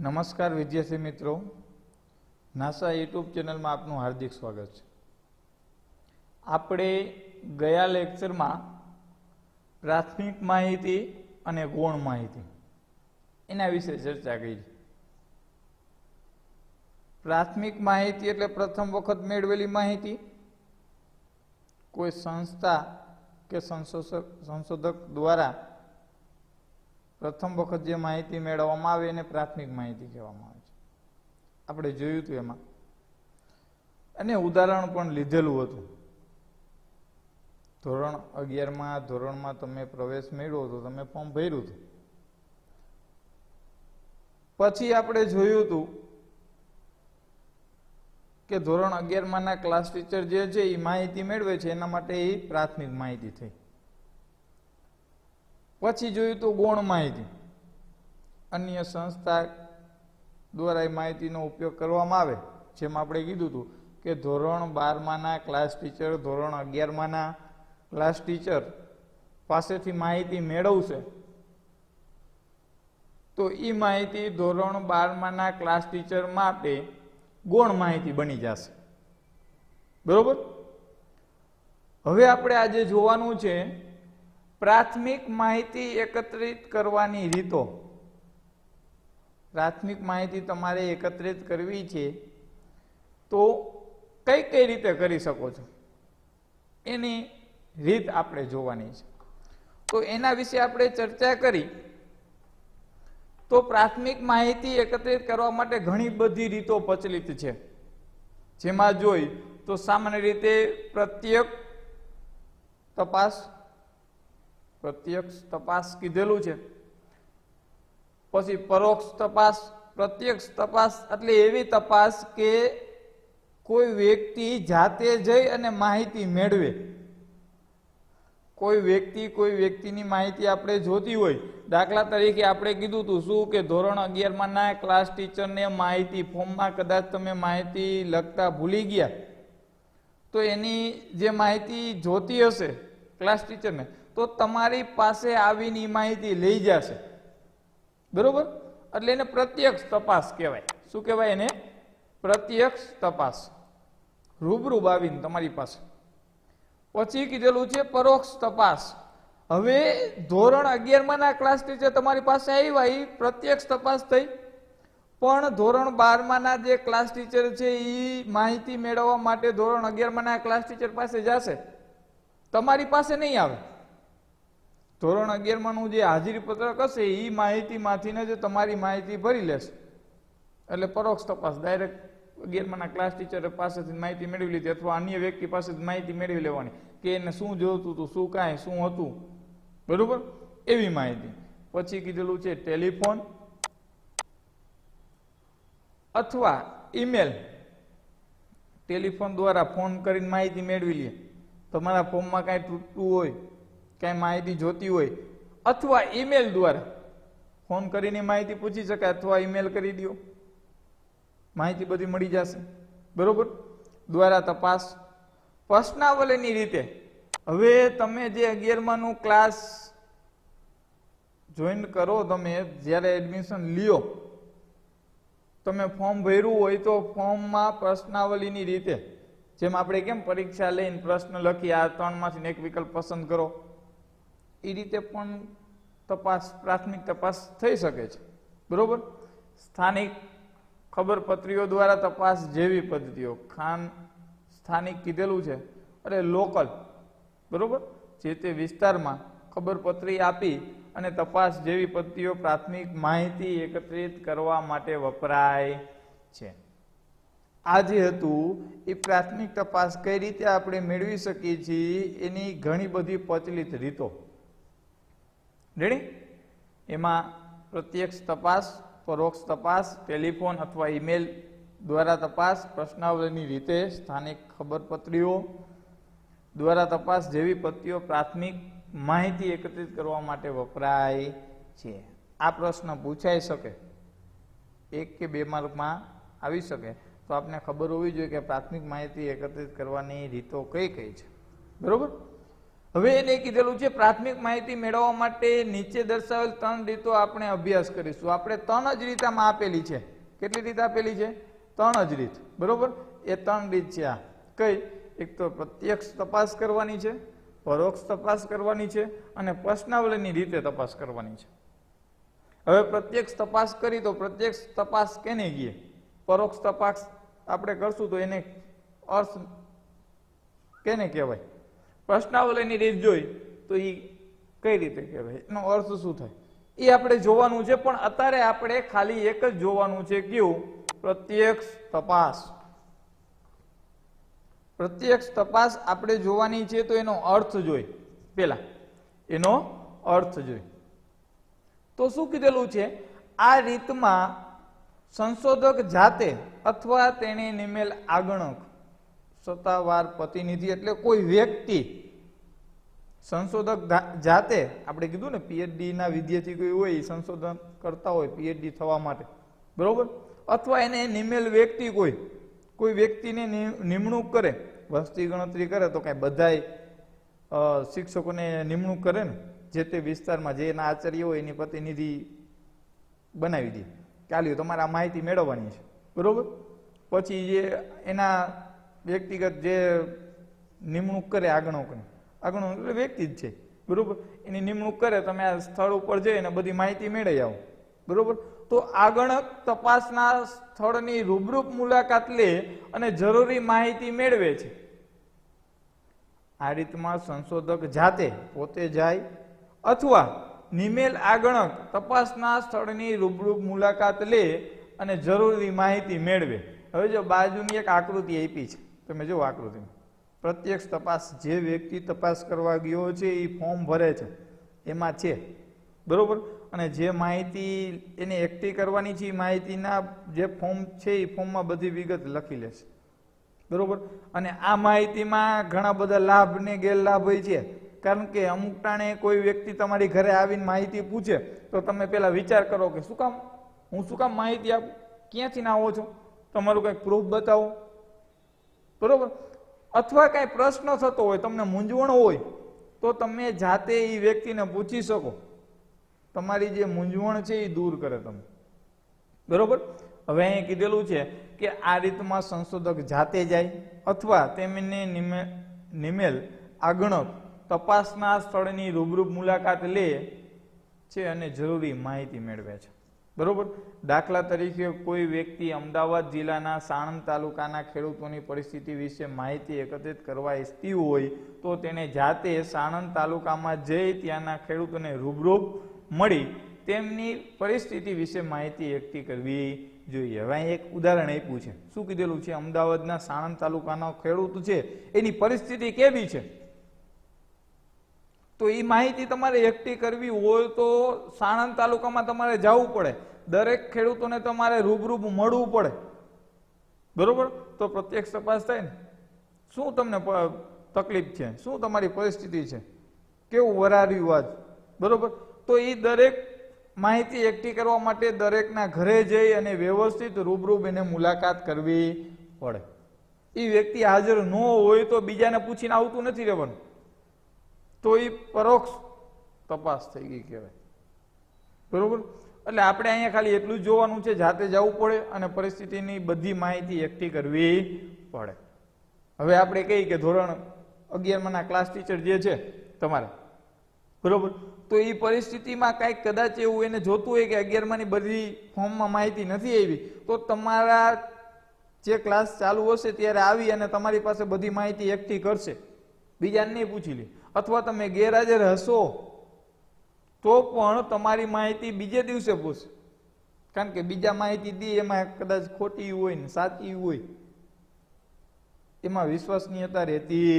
નમસ્કાર વિદ્યાર્થી મિત્રો, નાસા યુટ્યુબ ચેનલમાં આપનું હાર્દિક સ્વાગત છે। આપણે ગયા લેક્ચરમાં પ્રાથમિક માહિતી અને ગૌણ માહિતી એના વિશે ચર્ચા કરી। પ્રાથમિક માહિતી એટલે પ્રથમ વખત મેળવેલી માહિતી, કોઈ સંસ્થા કે સંશોધક દ્વારા પ્રથમ વખત જે માહિતી મેળવવામાં આવે એને પ્રાથમિક માહિતી કહેવામાં આવે છે। આપણે જોયું હતું એમાં, અને ઉદાહરણ પણ લીધેલું હતું। ધોરણ 11માં ધોરણમાં તમે પ્રવેશ મેળવો તો તમે ફોર્મ ભર્યું હતું, પછી આપણે જોયું હતું કે ધોરણ 11માં ક્લાસ ટીચર જે છે એ માહિતી મેળવે છે, એના માટે એ પ્રાથમિક માહિતી થઈ। પછી જોયું તો ગૌણ માહિતી, અન્ય સંસ્થા દ્વારા એ માહિતીનો ઉપયોગ કરવામાં આવે। જેમ આપણે કીધું હતું કે ધોરણ 12માના ક્લાસ ટીચર ધોરણ 11માના ક્લાસ ટીચર પાસેથી માહિતી મેળવશે તો એ માહિતી ધોરણ 12માના ક્લાસ ટીચર માટે ગૌણ માહિતી બની જશે, બરોબર। હવે આપણે આજે જોવાનું છે પ્રાથમિક માહિતી એકત્રિત કરવાની રીતો। પ્રાથમિક માહિતી તમારે એકત્રિત કરવી છે તો કઈ કઈ રીતે કરી શકો છો એની રીત આપણે જોવાની છે। તો એના વિશે આપણે ચર્ચા કરી તો પ્રાથમિક માહિતી એકત્રિત કરવા માટે ઘણી બધી રીતો પ્રચલિત છે। જેમાં જોઈ તો સામાન્ય રીતે પ્રત્યક્ષ તપાસ કીધેલું છે, પછી પરોક્ષ તપાસ, પ્રત્યક્ષ તપાસ એટલે એવી તપાસ કે કોઈ વ્યક્તિ જાતે જઈ અને માહિતી મેળવે। કોઈ વ્યક્તિની માહિતી આપણે જોતી હોય, દાખલા તરીકે આપણે કીધું હતું શું કે ધોરણ 11માના ક્લાસ ટીચરને માહિતી ફોર્મમાં કદાચ તમે માહિતી લખતા ભૂલી ગયા તો એની જે માહિતી જોતી હશે ક્લાસ ટીચરને તો તમારી પાસે આવીને માહિતી લઈ જશે, બરોબર। એટલે એને પ્રત્યક્ષ તપાસ કહેવાય। શું કહેવાય એને? પ્રત્યક્ષ તપાસ, રૂબરૂ આવીને તમારી પાસે। પછી કીધેલું છે પરોક્ષ તપાસ। હવે ધોરણ 11માના ક્લાસ ટીચર તમારી પાસે આવ્યા એ પ્રત્યક્ષ તપાસ થઈ, પણ ધોરણ 12માના જે ક્લાસ ટીચર છે એ માહિતી મેળવવા માટે ધોરણ 11માના ક્લાસ ટીચર પાસે જશે, તમારી પાસે નહીં આવે। ધોરણ 11માનું જે હાજરી પત્રક હશે એ માહિતીમાંથીને જ તમારી માહિતી ભરી લેશે। એટલે પરોક્ષ તપાસ, ડાયરેક્ટ 11માના ક્લાસ ટીચર પાસેથી માહિતી મેળવી લીધી અથવા અન્ય વ્યક્તિ પાસેથી માહિતી મેળવી લેવાની કે એને શું જોતું હતું, શું કાંઈ શું હતું, બરોબર, એવી માહિતી। પછી કીધેલું છે ટેલિફોન અથવા ઈમેલ। ટેલિફોન દ્વારા ફોન કરીને માહિતી મેળવી લે, તમારા ફોર્મમાં કાંઈ તૂટતું હોય, કાંઈ માહિતી જોતી હોય, અથવા ઈમેલ દ્વારા ફોન કરીને માહિતી પૂછી શકાય અથવા ઈમેલ કરી દો, માહિતી બધી મળી જશે, બરોબર। દ્વારા તપાસ, પ્રશ્નાવલીની રીતે। હવે તમે જે 11માનું ક્લાસ જોઈન કરો, તમે જ્યારે એડમિશન લ્યો, તમે ફોર્મ ભર્યું હોય તો ફોર્મમાં પ્રશ્નાવલીની રીતે, જેમ આપણે કેમ પરીક્ષા લઈને પ્રશ્ન લખી આ 3માંથી એક વિકલ્પ પસંદ કરો, એ રીતે પણ તપાસ, પ્રાથમિક તપાસ થઈ શકે છે, બરોબર। સ્થાનિક ખબરપત્રીઓ દ્વારા તપાસ જેવી પદ્ધતિઓ, સ્થાનિક કીધેલું છે એટલે લોકલ, બરોબર, જે તે વિસ્તારમાં ખબરપત્રી આપી અને તપાસ જેવી પદ્ધતિઓ પ્રાથમિક માહિતી એકત્રિત કરવા માટે વપરાય છે। આ જે હતું એ પ્રાથમિક તપાસ કઈ રીતે આપણે મેળવી શકીએ છીએ એની ઘણી બધી પ્રચલિત રીતો, રેડી। એમાં પ્રત્યક્ષ તપાસ, પરોક્ષ તપાસ, ટેલિફોન અથવા ઈમેલ દ્વારા તપાસ, પ્રશ્નાવલીની રીતે, સ્થાનિક ખબરપત્રીઓ દ્વારા તપાસ જેવી પદ્ધતિઓ પ્રાથમિક માહિતી એકત્રિત કરવા માટે વપરાય છે। આ પ્રશ્ન પૂછાઈ શકે, 1 કે 2 માર્કમાં આવી શકે, તો આપને ખબર હોવી જોઈએ કે પ્રાથમિક માહિતી એકત્રિત કરવાની રીતો કઈ કઈ છે, બરોબર। હવે એને કીધેલું છે પ્રાથમિક માહિતી મેળવવા માટે નીચે દર્શાવેલ 3 રીતો આપણે અભ્યાસ કરીશું. આપણે 3 જ રીત આમાં આપેલી છે. કેટલી રીત આપેલી છે? 3 જ રીત. બરોબર, એ 3 રીત છે. આ કઈ? એક તો પ્રત્યક્ષ તપાસ કરવાની છે, પરોક્ષ તપાસ કરવાની છે અને પ્રશ્નાવલીની રીતે તપાસ કરવાની છે. હવે પ્રત્યક્ષ તપાસ કરી તો પ્રત્યક્ષ તપાસ કેને કહીએ? પરોક્ષ તપાસ આપણે કરશું તો એને અર્થ કેને કહેવાય? પ્રશ્નાવલીની રીત જોઈ તો એ કઈ રીતે કહેવાય, એનો અર્થ શું થાય એ આપણે જોવાનું છે. પણ અત્યારે આપણે ખાલી એક જ જોવાનું છે. કયું? પ્રત્યક્ષ તપાસ. પ્રત્યક્ષ તપાસ આપણે જોવાની છે તો એનો અર્થ જોઈ. પેલા એનો અર્થ જોઈ તો શું કીધેલું છે? આ રીતમાં સંશોધક જાતે અથવા તેણે નિમેલ આગણક સત્તાવાર પ્રતિનિધિ એટલે કોઈ વ્યક્તિ, સંશોધક જાતે, આપણે કીધું ને પીએચડી ના વિદ્યાર્થી કોઈ હોય સંશોધન કરતા હોય પીએચડી થવા માટે, બરોબર, અથવા એને નિમેલ વ્યક્તિ કોઈ વ્યક્તિને નિમણૂક કરે, વસ્તી ગણતરી કરે તો કઈ બધાય શિક્ષકોને નિમણૂક કરે ને, જે તે વિસ્તારમાં જે એના આચાર્ય હોય એની પ્રતિનિધિ બનાવી દે, ચાલ્યું તમારે આ માહિતી મેળવવાની છે, બરોબર. પછી જે એના વ્યક્તિગત જે નિમણૂક કરે આગણક એટલે વ્યક્તિ જ છે, બરોબર, એની નિમણૂક કરે, તમે આ સ્થળ ઉપર જઈને બધી માહિતી મેળવી આવો, બરોબર. તો આગણક તપાસના સ્થળની રૂબરૂપ મુલાકાત લે અને જરૂરી માહિતી મેળવે છે. આ રીતમાં સંશોધક જાતે પોતે જાય અથવા નિમેલ આગણક તપાસના સ્થળની રૂબરૂપ મુલાકાત લે અને જરૂરી માહિતી મેળવે. હવે જો બાજુની એક આકૃતિ આપી છે, તમે જો આકૃતિ. પ્રત્યક્ષ તપાસ, જે વ્યક્તિ તપાસ કરવા ગયો છે એ ફોર્મ ભરે છે એમાં છે, બરોબર, અને જે માહિતી એને એકઠી કરવાની છે એ માહિતીના જે ફોર્મ છે એ ફોર્મમાં બધી વિગત લખી લેશે, બરોબર. અને આ માહિતીમાં ઘણા બધા લાભ ને ગેરલાભ હોય છે. કારણ કે અમુક ટાણે કોઈ વ્યક્તિ તમારી ઘરે આવીને માહિતી પૂછે તો તમે પેલા વિચાર કરો કે શું કામ શું કામ માહિતી આપું, ક્યાંથી ના આવો છો, તમારું કંઈક પ્રૂફ બતાવો, બરોબર. અથવા કઈ પ્રશ્ન થતો હોય, તમને મૂંઝવણ હોય તો તમે જાતે એ વ્યક્તિને પૂછી શકો, તમારી જે મૂંઝવણ છે એ દૂર કરે તમે, બરોબર. હવે અહીં કીધેલું છે કે આ રીતમાં સંશોધક જાતે જાય અથવા તેમને નિમેલ આગણક તપાસના સ્થળની રૂબરૂપ મુલાકાત લે છે અને જરૂરી માહિતી મેળવે છે, બરોબર. દાખલા તરીકે કોઈ વ્યક્તિ અમદાવાદ જિલ્લાના સાણંદ તાલુકાના ખેડૂતોની પરિસ્થિતિ વિશે માહિતી એકત્રિત કરવા ઈચ્છતી હોય તો તેને જાતે સાણંદ તાલુકામાં જઈ ત્યાંના ખેડૂતોને રૂબરૂપ મળી તેમની પરિસ્થિતિ વિશે માહિતી એકઠી કરવી જોઈએ. હવે અહીં એક ઉદાહરણ આપ્યું છે. શું કીધેલું છે? અમદાવાદના સાણંદ તાલુકાનો ખેડૂત છે એની પરિસ્થિતિ કેવી છે, તો એ માહિતી તમારે એકઠી કરવી હોય તો સાણંદ તાલુકામાં તમારે જવું પડે, દરેક ખેડૂતોને તમારે રૂબરૂ મળવું પડે, બરોબર. તો પ્રત્યક્ષ તપાસ થાય ને, શું તમને તકલીફ છે, શું તમારી પરિસ્થિતિ છે, કેવું વરાર્યું આજ, બરોબર. તો એ દરેક માહિતી એકઠી કરવા માટે દરેકના ઘરે જઈ અને વ્યવસ્થિત રૂબરૂ એને મુલાકાત કરવી પડે. એ વ્યક્તિ હાજર ન હોય તો બીજાને પૂછીને આવતું નથી રહેવાનું, તો એ પરોક્ષ તપાસ થઈ ગઈ કહેવાય, બરોબર. એટલે આપણે અહીંયા ખાલી એટલું જ જોવાનું છે, જાતે જવું પડે અને પરિસ્થિતિની બધી માહિતી એકઠી કરવી પડે. હવે આપણે કહીએ કે ધોરણ 11 ક્લાસ ટીચર જે છે તમારે, બરોબર, તો એ પરિસ્થિતિમાં કાંઈક કદાચ એવું એને જોતું હોય કે 11 બધી ફોર્મમાં માહિતી નથી આવી, તો તમારા જે ક્લાસ ચાલુ હશે ત્યારે આવી અને તમારી પાસે બધી માહિતી એકઠી કરશે, બીજાને નહીં પૂછી લે. અથવા તમે ગેરહાજર હશો તો પણ તમારી માહિતી બીજે દિવસે પૂછશે, કારણ કે બીજા માહિતી દે એમાં કદાચ ખોટી હોય ને સાચી હોય, એમાં વિશ્વસનીયતા રહેતી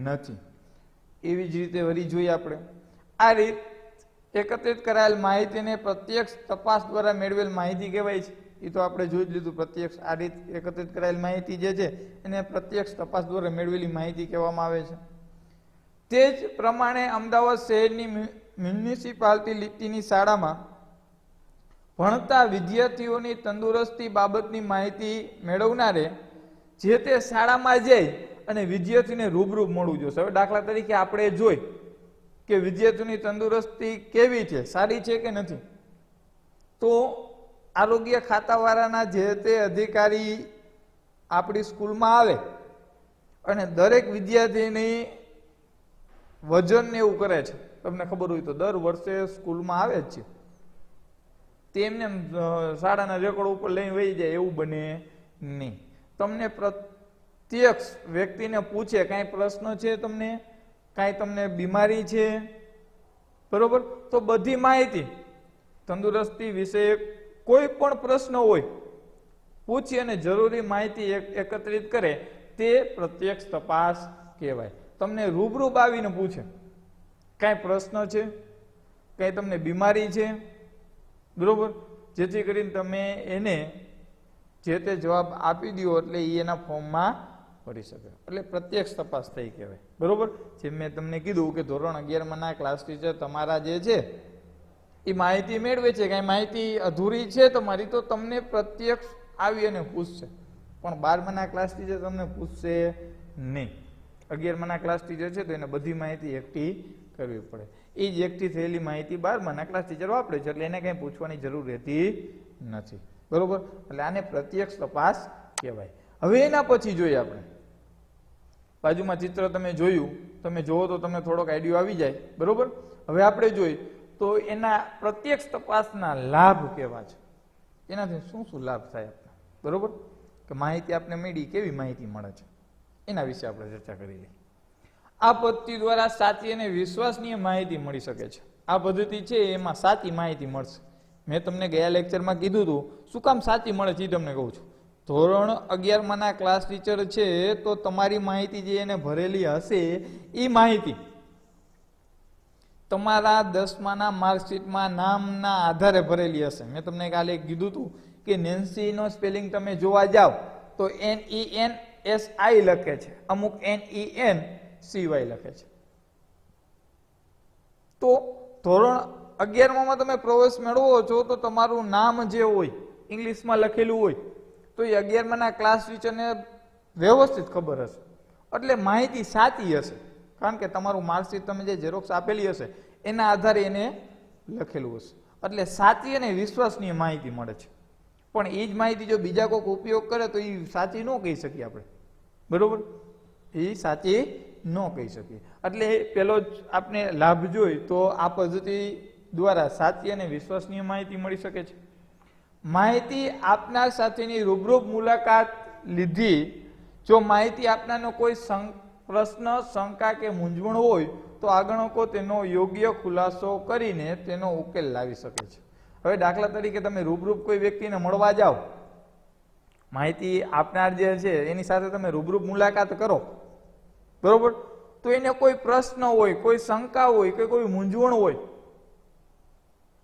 નથી. એવી જ રીતે વળી જોઈએ આપણે. આ રીત એકત્રિત કરાયેલ માહિતીને પ્રત્યક્ષ તપાસ દ્વારા મેળવેલ માહિતી કહેવાય છે. એ તો આપણે જોઈ જ લીધું. પ્રત્યક્ષ આ રીત એકત્રિત કરાયેલ માહિતી જે છે એને પ્રત્યક્ષ તપાસ દ્વારા મેળવેલી માહિતી કહેવામાં આવે છે. તે જ પ્રમાણે અમદાવાદ શહેરની મ્યુનિસિપાલિટી લીટીની શાળામાં ભણતા વિદ્યાર્થીઓની તંદુરસ્તી બાબતની માહિતી મેળવનારે જે તે શાળામાં જઈ અને વિદ્યાર્થીને રૂબરૂ મળવું જોઈએ. હવે દાખલા તરીકે આપણે જોઈ કે વિદ્યાર્થીની તંદુરસ્તી કેવી છે, સારી છે કે નથી, તો આરોગ્ય ખાતાવાળાના જે તે અધિકારી આપણી સ્કૂલમાં આવે અને દરેક વિદ્યાર્થીની વજન ને એવું કરે છે. તમને ખબર હોય તો દર વર્ષે સ્કૂલમાં આવે જ છે. તેમને શાળાના રેકોર્ડ ઉપર લઈને વહી જાય એવું બને નહીં. તમને પ્રત્યક્ષ વ્યક્તિને પૂછે કાંઈ પ્રશ્ન છે, કાંઈ તમને બીમારી છે, બરોબર, તો બધી માહિતી તંદુરસ્તી વિશે કોઈ પણ પ્રશ્ન હોય પૂછી અને જરૂરી માહિતી એકત્રિત કરે તે પ્રત્યક્ષ તપાસ કહેવાય. તમને રૂબરૂ આવીને પૂછે કાંઈ પ્રશ્ન છે, કાંઈ તમને બીમારી છે, બરોબર, જેથી કરીને તમે એને જે તે જવાબ આપી દો એટલે એ એના ફોર્મમાં ભરી શકે. એટલે પ્રત્યક્ષ તપાસ થઈ કહેવાય. બરોબર, જેમ મેં તમને કીધું કે ધોરણ 11માં ક્લાસ ટીચર તમારા જે છે એ માહિતી મેળવે છે, કાંઈ માહિતી અધૂરી છે તમારી, તો તમને પ્રત્યક્ષ આવી અને પૂછશે. પણ 12માના ક્લાસ ટીચર તમને પૂછશે નહીં. 11માના ક્લાસ ટીચર છે તો એને બધી માહિતી એકઠી કરવી પડે. એ જ એકઠી થયેલી માહિતી 12માના ક્લાસ ટીચર વાપરે છે, એટલે એને કંઈ પૂછવાની જરૂર રહેતી નથી. બરોબર, એટલે આને પ્રત્યક્ષ તપાસ કહેવાય. હવે એના પછી જોઈએ આપણે બાજુમાં ચિત્ર તમે જોયું, તમે જોવો તો તમને થોડોક આઈડિયો આવી જાય. બરોબર, હવે આપણે જોઈ તો એના પ્રત્યક્ષ તપાસના લાભ કેવા છે, એનાથી શું શું લાભ થાય આપણે. બરોબર, કે માહિતી આપણે મળી, કેવી માહિતી મળે છે, એના વિશે આપણે ચર્ચા કરી લઈએ. આ પદ્ધતિ દ્વારા સાચી અને વિશ્વસનીય માહિતી મળી શકે છે. આ પદ્ધતિ છે એમાં સાચી માહિતી મળશે. મેં તમને ગયા લેક્ચરમાં કીધું હતું, શું કામ સાચી મળે છે એ તમને કહું છું. ધોરણ 11માના ક્લાસ ટીચર છે તો તમારી માહિતી જે એને ભરેલી હશે એ માહિતી તમારા 10માના માર્કશીટમાં નામના આધારે ભરેલી હશે. મેં તમને કાલે કીધું હતું કે નેન્સીનો સ્પેલિંગ તમે જોવા જાઓ તો NENSI લખે છે, અમુક NENCY લખે છે. તો ધોરણ 11માં તમે પ્રવેશ મેળવો છો તો તમારું નામ જે હોય ઇંગ્લિશમાં લખેલું હોય તો એ 11માના ક્લાસ ટીચરને વ્યવસ્થિત ખબર હશે, એટલે માહિતી સાચી હશે. કારણ કે તમારું માર્કશીટ તમે જે ઝેરોક્સ આપેલી હશે એના આધારે એને લખેલું હશે, એટલે સાચી અને વિશ્વસનીય માહિતી મળે છે. પણ એ જ માહિતી જો બીજા કોઈક ઉપયોગ કરે તો એ સાચી ન કહી શકીએ આપણે. બરોબર, એ સાચી ન કહી શકીએ. એટલે પેલો જ આપણે લાભ જોઈ તો આ પદ્ધતિ દ્વારા સાચી અને વિશ્વસનીય માહિતી મળી શકે છે. માહિતી આપનાર સાથેની રૂબરૂ મુલાકાત લીધી, જો માહિતી આપનારનો કોઈ પ્રશ્ન, શંકા કે મૂંઝવણ હોય તો આગળનો તેનો યોગ્ય ખુલાસો કરીને તેનો ઉકેલ લાવી શકે છે. હવે દાખલા તરીકે તમે રૂબરૂ કોઈ વ્યક્તિને મળવા જાઓ, માહિતી આપનાર જે છે એની સાથે તમે રૂબરૂ મુલાકાત કરો, બરોબર, તો એને કોઈ પ્રશ્ન હોય, કોઈ શંકા હોય કે કોઈ મૂંઝવણ હોય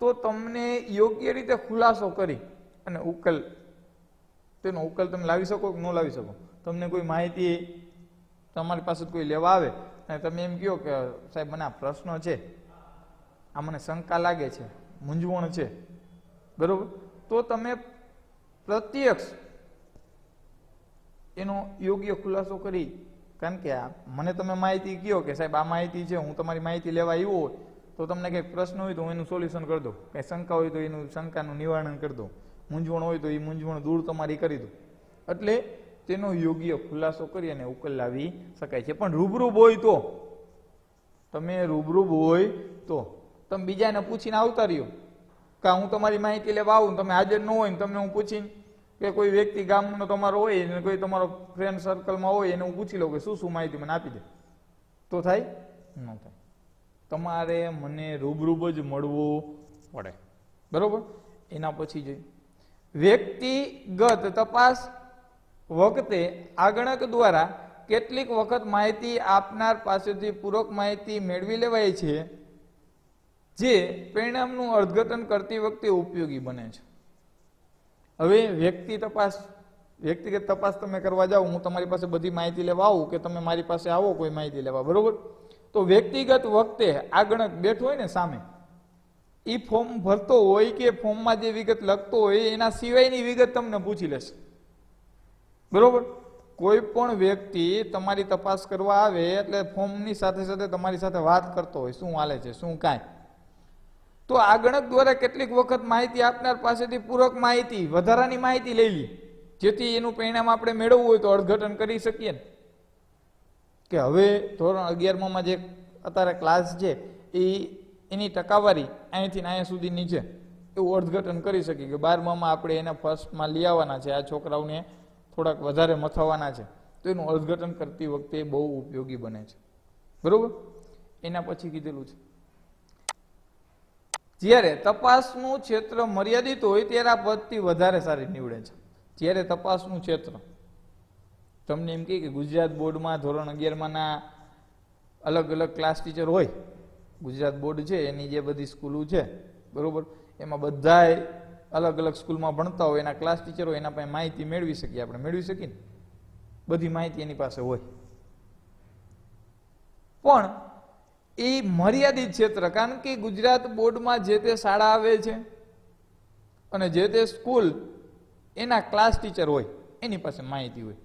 તો તમને યોગ્ય રીતે ખુલાસો કરી અને તેનો ઉકેલ તમે લાવી શકો કે ન લાવી શકો. તમને કોઈ માહિતી તમારી પાસે કોઈ લેવા આવે અને તમે એમ કહો કે સાહેબ મને આ પ્રશ્ન છે, આ મને શંકા લાગે છે, મૂંઝવણ છે, બરોબર, તો તમે પ્રત્યક્ષ એનો યોગ્ય ખુલાસો કરી. કારણ કે મને તમે માહિતી કહો કે સાહેબ આ માહિતી છે, હું તમારી માહિતી લેવા આવ્યો હોય તો તમને કંઈક પ્રશ્ન હોય તો હું એનું સોલ્યુશન કરી દઉં, કંઈ શંકા હોય તો એનું શંકાનું નિવારણ કરી દઉં, મૂંઝવણ હોય તો એ મૂંઝવણ દૂર તમારી કરી દઉં. એટલે તેનો યોગ્ય ખુલાસો કરી અને ઉકેલ લાવી શકાય છે. પણ રૂબરૂ હોય તો તમે બીજાને પૂછીને આવતા રહ્યો કે હું તમારી માહિતી લેવા આવું, તમે હાજર ન હોય ને તમને હું પૂછીને કે કોઈ વ્યક્તિ ગામનો તમારો હોય ને કોઈ તમારો ફ્રેન્ડ સર્કલમાં હોય એને હું પૂછી લઉં કે શું શું માહિતી મને આપી દે, તો થાય ન થાય. તમારે મને રૂબરૂ જ મળવું પડે. બરોબર, એના પછી જોઈએ વ્યક્તિગત તપાસ વખતે આગણક દ્વારા કેટલીક વખત માહિતી આપનાર પાસેથી પૂરક માહિતી મેળવી લેવાય છે જે પરિણામનું અર્થઘટન કરતી વખતે ઉપયોગી બને છે. હવે વ્યક્તિગત તપાસ તમે કરવા જાઓ, હું તમારી પાસે બધી માહિતી લેવા આવું કે તમે મારી પાસે આવો કોઈ માહિતી લેવા, બરોબર, તો વ્યક્તિગત વખતે આગણક બેઠો હોય ને સામે, એ ફોર્મ ભરતો હોય કે ફોર્મમાં જે વિગત લખતો હોય એના સિવાયની વિગત તમને પૂછી લેશે, બરોબર. કોઈ પણ વ્યક્તિ તમારી તપાસ કરવા આવે એટલે ફોર્મની સાથે સાથે તમારી સાથે વાત કરતો હોય, શું હાલે છે, શું કાંઈ. તો આ ગણક દ્વારા કેટલીક વખત માહિતી આપનાર પાસેથી પૂરક માહિતી, વધારાની માહિતી લઈ લી, જેથી એનું પરિણામ આપણે મેળવવું હોય તો અર્થઘટન કરી શકીએ ને. કે હવે ધોરણ 11માં જે અત્યારે ક્લાસ છે એની ટકાવારી અહીંથી અહીંયા સુધીની છે, એવું અર્થઘટન કરી શકીએ કે 12માં આપણે એને ફર્સ્ટમાં લઈ આવવાના છે, આ છોકરાઓને થોડાક વધારે મથાવવાના છે, તો એનું અર્થઘટન કરતી વખતે બહુ ઉપયોગી બને છે. બરોબર. એના પછી કીધેલું છે જ્યારે તપાસનું ક્ષેત્ર મર્યાદિત હોય ત્યારે આ પદ્ધતિ વધારે સારી નીવડે છે. જ્યારે તપાસનું ક્ષેત્ર તમને એમ કહે કે ગુજરાત બોર્ડમાં ધોરણ 11માંના અલગ અલગ ક્લાસ ટીચર હોય, ગુજરાત બોર્ડ છે એની જે બધી સ્કૂલો છે, બરોબર, એમાં બધાય અલગ અલગ સ્કૂલમાં ભણતા હોય, એના ક્લાસ ટીચર હોય, એના પાસે માહિતી મેળવી શકીએ, આપણે મેળવી શકીએ ને, બધી માહિતી એની પાસે હોય. પણ એ મર્યાદિત ક્ષેત્ર, કારણ કે ગુજરાત બોર્ડમાં જે તે શાળા આવે છે અને જે તે સ્કૂલ એના ક્લાસ ટીચર હોય, એની પાસે માહિતી હોય.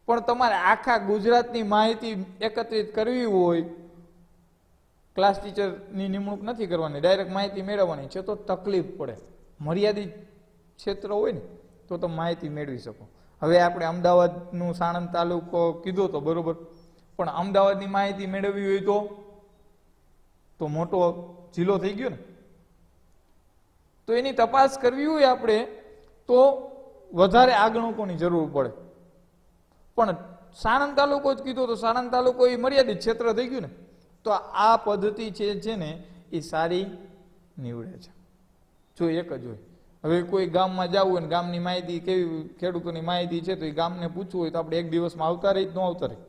પણ તમારે આખા ગુજરાતની માહિતી એકત્રિત કરવી હોય, ક્લાસ ટીચરની નિમણૂક નથી કરવાની, ડાયરેક્ટ માહિતી મેળવવાની છે, તો તકલીફ પડે. મર્યાદિત ક્ષેત્ર હોય ને તો તમે માહિતી મેળવી શકો. હવે આપણે અમદાવાદનું સાણંદ તાલુકો કીધો તો બરોબર, પણ અમદાવાદની માહિતી મેળવવી હોય તો મોટો જિલ્લો થઈ ગયો ને, તો એની તપાસ કરવી હોય આપણે તો વધારે આગણકોની જરૂર પડે. પણ સાણંદ તાલુકો જ કીધો તો સાણંદ તાલુકો એ મર્યાદિત ક્ષેત્ર થઈ ગયું ને, તો આ પદ્ધતિ છે ને એ સારી નીવડે છે. જો એક જ હોય. હવે કોઈ ગામમાં જવું હોય ને ગામની માહિતી કેવી, ખેડૂતોની માહિતી છે, તો એ ગામને પૂછવું હોય તો આપણે એક દિવસમાં આવતા રહી જ ન આવતા રહી,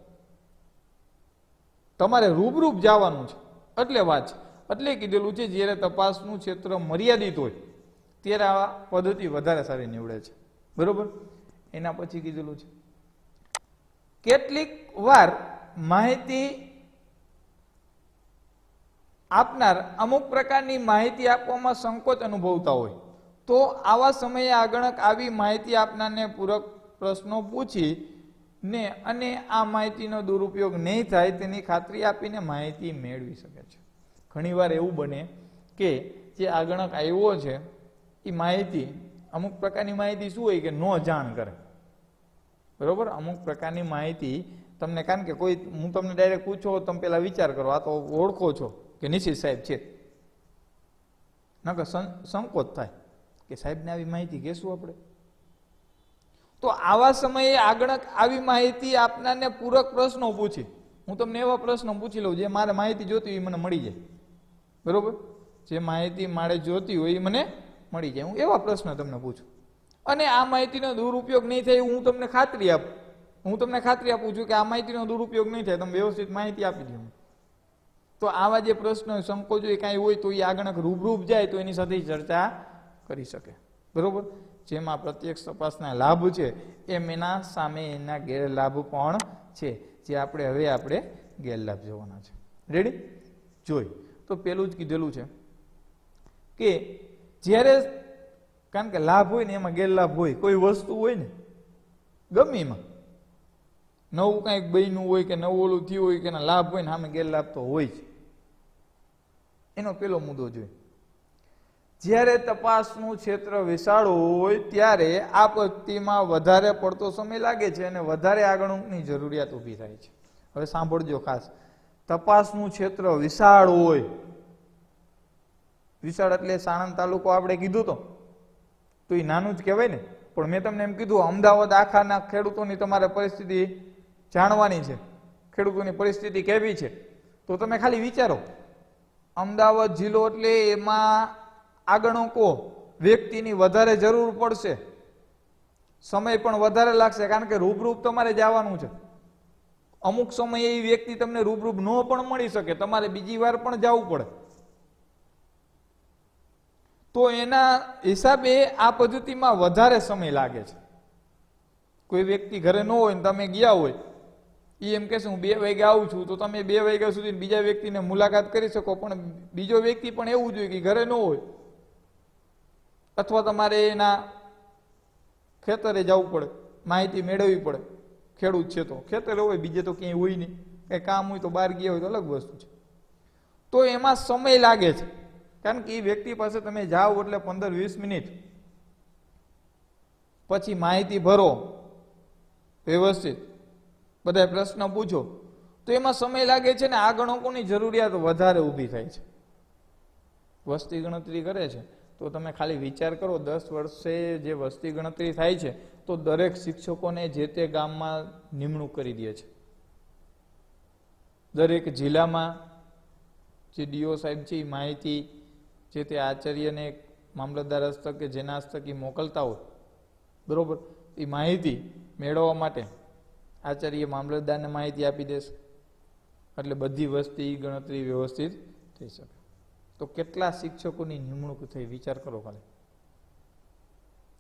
તમારે રૂબરૂપ જવાનું છે. એટલે વાત છે, એટલે કીધેલું છે જ્યારે તપાસનું ક્ષેત્ર મર્યાદિત હોય ત્યારે આ પદ્ધતિ વધારે સારી નીવડે છે. બરોબર. એના પછી કીધેલું છે કેટલીક વાર માહિતી આપનાર અમુક પ્રકારની માહિતી આપવામાં સંકોચ અનુભવતા હોય, તો આવા સમયે આગણક આવી માહિતી આપનારને પૂરક પ્રશ્નો પૂછી ને અને આ માહિતીનો દુરુપયોગ નહીં થાય તેની ખાતરી આપીને માહિતી મેળવી શકે છે. ઘણીવાર એવું બને કે જે આગણક આવ્યો છે એ માહિતી, અમુક પ્રકારની માહિતી શું હોય કે ન જાણ કરે, બરોબર. અમુક પ્રકારની માહિતી તમને, કારણ કે કોઈ, હું તમને ડાયરેક્ટ પૂછો, તમે પેલા વિચાર કરો, આ તો ઓળખો છો કે નિશિત સાહેબ છે, નકર સંકોચ થાય કે સાહેબને આવી માહિતી કહેશું આપણે. તો આવા સમયે આગળક આવી માહિતી આપનારને પૂરક પ્રશ્નો પૂછી, હું તમને એવા પ્રશ્નો પૂછી લઉં જે મારે માહિતી જોતી હોય એ મને મળી જાય, બરોબર. જે માહિતી મારે જોતી હોય એ મને મળી જાય, હું એવા પ્રશ્ન તમને પૂછું. અને આ માહિતીનો દુરુપયોગ નહીં થાય હું તમને ખાતરી આપું, હું તમને ખાતરી આપું છું કે આ માહિતીનો દુરુપયોગ નહીં થાય, તમે વ્યવસ્થિત માહિતી આપી દો. તો આવા જે પ્રશ્નો, સંકોચો કાંઈ હોય તો એ આગળ રૂબરૂપ જાય તો એની સાથે ચર્ચા કરી શકે, બરોબર. જેમાં પ્રત્યક્ષ તપાસના લાભ છે એમ એના સામે એના ગેરલાભ પણ છે, જે આપણે ગેરલાભ જોવાના છે. રેડી? જોઈ તો પેલું જ કીધેલું છે કે જ્યારે, કારણ કે લાભ હોય ને એમાં ગેરલાભ હોય, કોઈ વસ્તુ હોય ને ગમે એમાં નવું કાંઈક બન્યું હોય કે નવું ઓલું થયું હોય કે લાભ હોય ને સામે ગેરલાભ તો હોય જ. એનો પેલો મુદ્દો જોઈએ. જ્યારે તપાસનું ક્ષેત્ર વિશાળ હોય ત્યારે આ પદ્ધતિમાં વધારે પડતો સમય લાગે છે અને વધારે આગળની જરૂરિયાત ઊભી થાય છે. હવે સાંભળજો ખાસ, તપાસનું ક્ષેત્ર વિશાળ હોય, વિશાળ એટલે સાણંદ તાલુકો આપણે કીધું તો એ નાનું જ કહેવાય ને, પણ મેં તમને એમ કીધું અમદાવાદ આખાના ખેડૂતોની તમારે પરિસ્થિતિ જાણવાની છે, ખેડૂતોની પરિસ્થિતિ કેવી છે, તો તમે ખાલી વિચારો અમદાવાદ જિલ્લો એટલે એમાં આગણકો વ્યક્તિની વધારે જરૂર પડશે, સમય પણ વધારે લાગશે, કારણ કે રૂબરૂપ તમારે જવાનું છે. અમુક સમયે એ વ્યક્તિ તમને રૂબરૂપ ન પણ મળી શકે, તમારે બીજી વાર પણ જવું પડે. તો એના હિસાબે આ પદ્ધતિમાં વધારે સમય લાગે છે. કોઈ વ્યક્તિ ઘરે ન હોય ને તમે ગયા હોય, એ એમ કહેશે હું 2 વાગે આવું છું, તો તમે 2 વાગ્યા સુધી બીજા વ્યક્તિને મુલાકાત કરી શકો, પણ બીજો વ્યક્તિ પણ એવું જોઈએ કે ઘરે ન હોય, અથવા તમારે એના ખેતરે જવું પડે, માહિતી મેળવવી પડે, ખેડૂત છે તો ખેતર હોય, બીજે તો ક્યાંય હોય નહીં, કંઈ કામ હોય તો બહાર ગયા હોય તો અલગ વસ્તુ છે. તો એમાં સમય લાગે છે, કારણ કે એ વ્યક્તિ પાસે તમે જાઓ એટલે 15-20 મિનિટ પછી માહિતી ભરો વ્યવસ્થિત, બધા પ્રશ્ન પૂછો, તો એમાં સમય લાગે છે ને આ ગણકોની જરૂરિયાત વધારે ઊભી થાય છે. વસ્તી ગણતરી કરે છે તો તમે ખાલી વિચાર કરો, 10 વર્ષે જે વસ્તી ગણતરી થાય છે તો દરેક શિક્ષકોને જે તે ગામમાં નિમણૂક કરી દે છે. દરેક જિલ્લામાં જે ડીઓ સાહેબ છે એ માહિતી જે તે આચાર્યને મામલતદાર હસ્તક કે જેના હસ્તક એ મોકલતા હોય, બરોબર, એ માહિતી મેળવવા માટે આચાર્ય મામલતદારને માહિતી આપી દેશે, એટલે બધી વસ્તી ગણતરી વ્યવસ્થિત થઈ શકે. તો કેટલા શિક્ષકોની નિમણૂક થઈ વિચાર કરો ખાલી.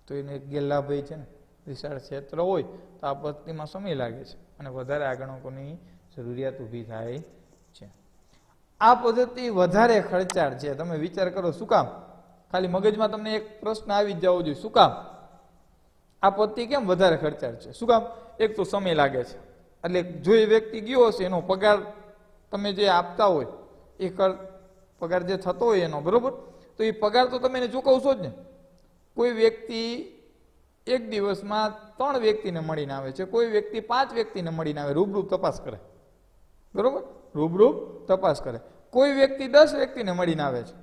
તો એને ગેરલાભ છે ને, વિશાળ ક્ષેત્ર હોય તો આ પદ્ધતિમાં સમય લાગે છે અને વધારે આગણકોની જરૂરિયાત ઊભી થાય છે. આ પદ્ધતિ વધારે ખર્ચાળ છે. તમે વિચાર કરો શું કામ? ખાલી મગજમાં તમને એક પ્રશ્ન આવી જ જવો જોઈએ, શું કામ આ પદ્ધતિ કેમ વધારે ખર્ચાળ છે? શું કામ? એક તો સમય લાગે છે, એટલે જો એ વ્યક્તિ ગયો હશે એનો પગાર તમે જે આપતા હોય એ પગાર જે થતો હોય એનો, બરોબર, તો એ પગાર તો તમે એને ચૂકવશો જ ને. કોઈ વ્યક્તિ એક દિવસમાં 3 વ્યક્તિને મળીને આવે છે, કોઈ વ્યક્તિ 5 વ્યક્તિને મળીને આવે, રૂબરૂ તપાસ કરે, બરોબર, રૂબરૂ તપાસ કરે. કોઈ વ્યક્તિ 10 વ્યક્તિને મળીને આવે છે,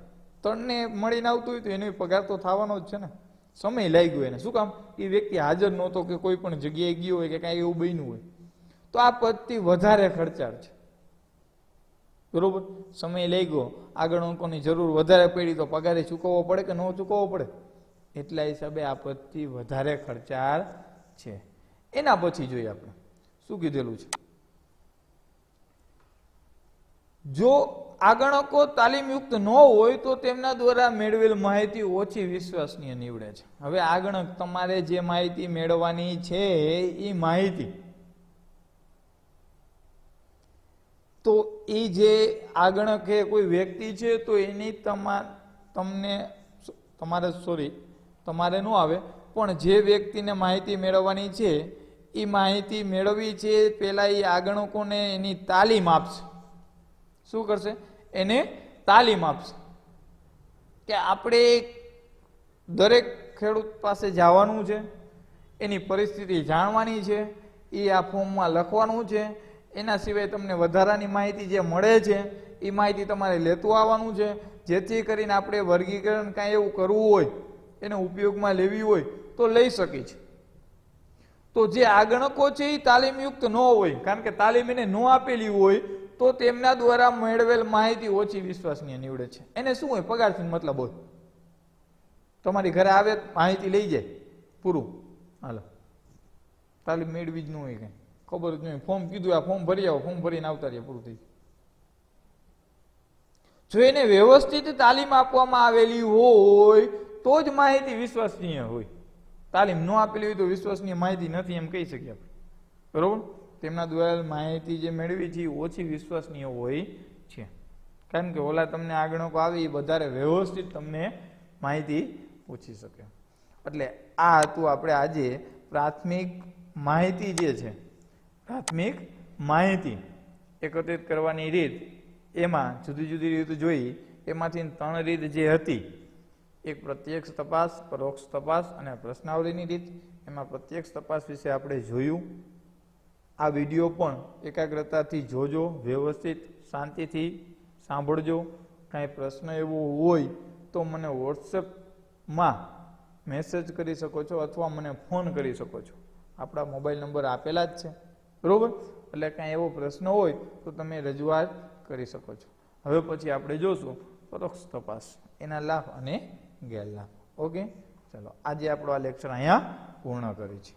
3ને મળીને આવતું હોય તો એનો પગાર તો થવાનો જ છે ને. સમય લાગ્યો એને, શું કામ? એ વ્યક્તિ હાજર નહોતો કે કોઈ પણ જગ્યાએ ગયો હોય કે કાંઈ એવું બન્યું હોય. તો આ પદ્ધતિ વધારે ખર્ચાળ છે, બરોબર. સમય લઈ ગયો, આગળ અંકોની જરૂર વધારે પડી તો પગારે ચૂકવવો પડે કે ન ચૂકવવો પડે? એટલા હિસાબે આ પદ્ધતિ વધારે ખર્ચાળ છે. એના પછી જોઈએ આપણે શું કીધેલું છે. જો આગણકો તાલીમયુક્ત ન હોય તો તેમના દ્વારા મેળવેલ માહિતી ઓછી વિશ્વસનીય નીવડે છે. હવે આગણક તમારે જે માહિતી મેળવવાની છે એ માહિતી તો એ જે આગણક એ કોઈ વ્યક્તિ છે તો એની તમારે ન આવે, પણ જે વ્યક્તિને માહિતી મેળવવાની છે એ માહિતી મેળવી છે પેલા એ આગણકોને એની તાલીમ આપશે. શું કરશે? એને તાલીમ આપશે કે આપણે દરેક ખેડૂત પાસે જવાનું છે, એની પરિસ્થિતિ જાણવાની છે, એ આ ફોર્મમાં લખવાનું છે. એના સિવાય તમને વધારાની માહિતી જે મળે છે એ માહિતી તમારે લેતું આવવાનું છે, જેથી કરીને આપણે વર્ગીકરણ કાંઈ એવું કરવું હોય, એને ઉપયોગમાં લેવી હોય તો લઈ શકી છે. તો જે આગણકો છે એ તાલીમયુક્ત ન હોય, કારણ કે તાલીમ એને ન આપેલી હોય તો તેમના દ્વારા મેળવેલ માહિતી ઓછી વિશ્વસનીય નીવડે છે. એને શું હોય? પગારથી મતલબ હોય. તમારી ઘરે આવે માહિતી લઈ જાય, પૂરું, હાલો. તાલીમ મેળવી જ ન હોય, કંઈ ખબર જ નહીં. ફોર્મ કીધું આ ફોર્મ ભરી આવો, ફોર્મ ભરીને આવતા રહીએ, પૂરું થઈ. જો એને વ્યવસ્થિત તાલીમ આપવામાં આવેલી હોય તો જ માહિતી વિશ્વસનીય હોય. તાલીમ ન આપેલી હોય તો વિશ્વસનીય માહિતી નથી એમ કહી શકીએ આપણે, બરોબર. તેમના દ્વારા માહિતી જે મેળવી છે એ ઓછી વિશ્વસનીય હોય છે, કારણ કે ઓલા તમને આગણકો આવે એ વધારે વ્યવસ્થિત તમને માહિતી પૂછી શકે. એટલે આ હતું આપણે આજે પ્રાથમિક માહિતી જે છે, પ્રાથમિક માહિતી એકત્રિત કરવાની રીત, એમાં જુદી જુદી રીત જોઈ. એમાંથી 3 રીત જે હતી, એક પ્રત્યક્ષ તપાસ, પરોક્ષ તપાસ અને પ્રશ્નાવલીની રીત. એમાં પ્રત્યક્ષ તપાસ વિશે આપણે જોયું. આ વિડીયો પણ એકાગ્રતાથી જોજો, વ્યવસ્થિત શાંતિથી સાંભળજો. કાંઈ પ્રશ્ન એવો હોય તો મને વોટ્સએપમાં મેસેજ કરી શકો છો અથવા મને ફોન કરી શકો છો. આપણા મોબાઈલ નંબર આપેલા જ છે, બરોબર. એટલે કાંઈ એવો પ્રશ્ન હોય તો તમે રજૂઆત કરી શકો છો. હવે પછી આપણે જોશું પરોક્ષ તપાસ, એના લાભ અને ગેરલાભ. ઓકે, ચલો આજે આપણો આ લેક્ચર અહીંયા પૂર્ણ કરી છે.